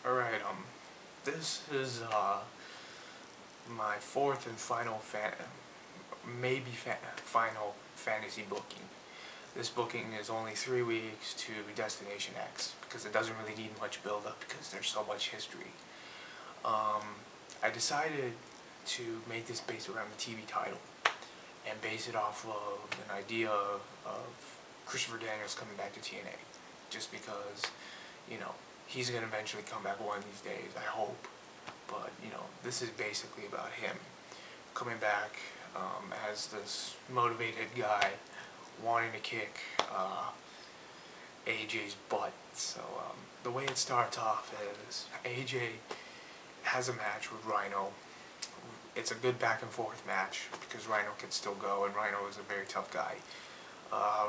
Alright, this is, my fourth and final final fantasy booking. This booking is only 3 weeks to Destination X, because it doesn't really need much build-up, because there's so much history. I decided to make this based around the TV title, and base it off of an idea of Christopher Daniels coming back to TNA, just because, you know, he's going to eventually come back one of these days, I hope. But, you know, this is basically about him coming back as this motivated guy wanting to kick AJ's butt. So, the way it starts off is AJ has a match with Rhino. It's a good back and forth match because Rhino can still go, and Rhino is a very tough guy.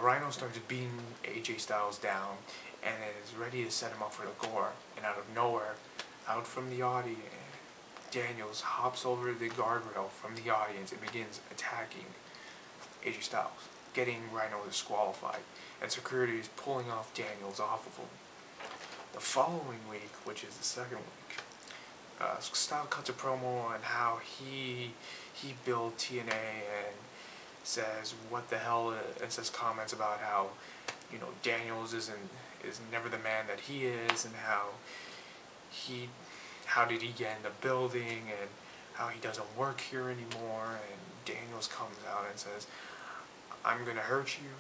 Rhino starts beating AJ Styles down and is ready to set him up for the gore, and out of nowhere, out from the audience, Daniels hops over the guardrail from the audience and begins attacking AJ Styles, getting Rhino disqualified, and security is pulling off Daniels off of him. The following week, which is the second week, Styles cuts a promo on how he built TNA and says what the hell, and says comments about how, you know, Daniels is never the man that he is, and how did he get in the building, and how he doesn't work here anymore. And Daniels comes out and says, I'm gonna hurt you,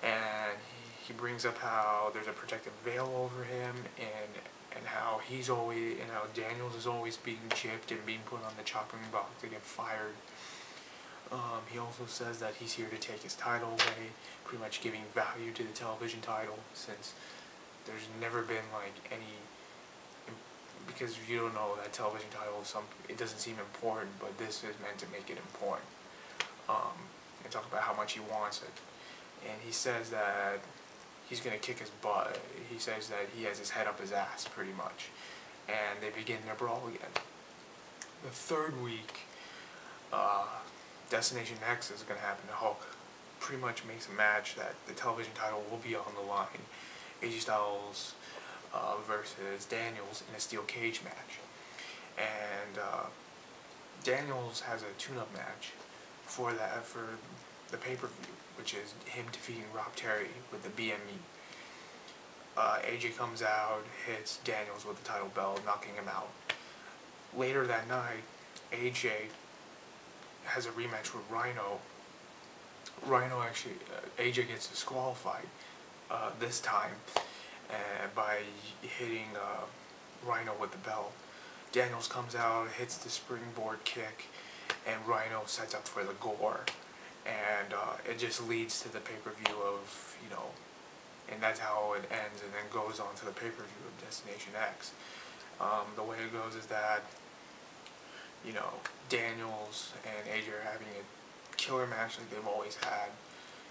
and he brings up how there's a protective veil over him, and how Daniels is always being chipped and being put on the chopping block to get fired. He also says that he's here to take his title away, pretty much giving value to the television title, since there's never been like any, because you don't know that television title, it doesn't seem important, but this is meant to make it important. And talk about how much he wants it. And he says that he's going to kick his butt. He says that he has his head up his ass, pretty much. And they begin their brawl again. The third week, Destination X is going to happen. Hulk pretty much makes a match that the television title will be on the line. AJ Styles versus Daniels in a steel cage match. And Daniels has a tune-up match for the pay-per-view, which is him defeating Rob Terry with the BME. AJ comes out, hits Daniels with the title belt, knocking him out. Later that night, AJ has a rematch with Rhino. AJ gets disqualified this time by hitting Rhino with the belt. Daniels comes out, hits the springboard kick, and Rhino sets up for the gore. And it just leads to the pay-per-view of, you know, and that's how it ends, and then goes on to the pay-per-view of Destination X. The way it goes is that, you know, Daniels and AJ are having a killer match like they've always had,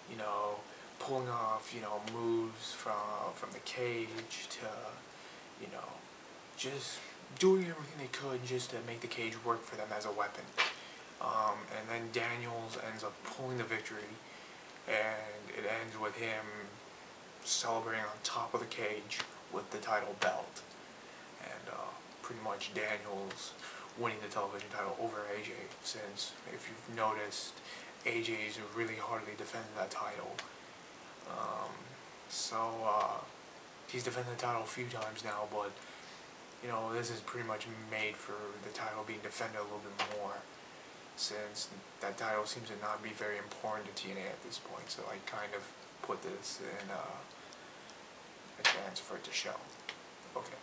you know, pulling off, you know, moves from the cage to, you know, just doing everything they could just to make the cage work for them as a weapon. And then Daniels ends up pulling the victory, and it ends with him celebrating on top of the cage with the title belt. And pretty much Daniels winning the television title over AJ, since if you've noticed, AJ's really hardly defended that title. He's defended the title a few times now, but, you know, this is pretty much made for the title being defended a little bit more, since that title seems to not be very important to TNA at this point. So I kind of put this in a chance for it to show. Okay.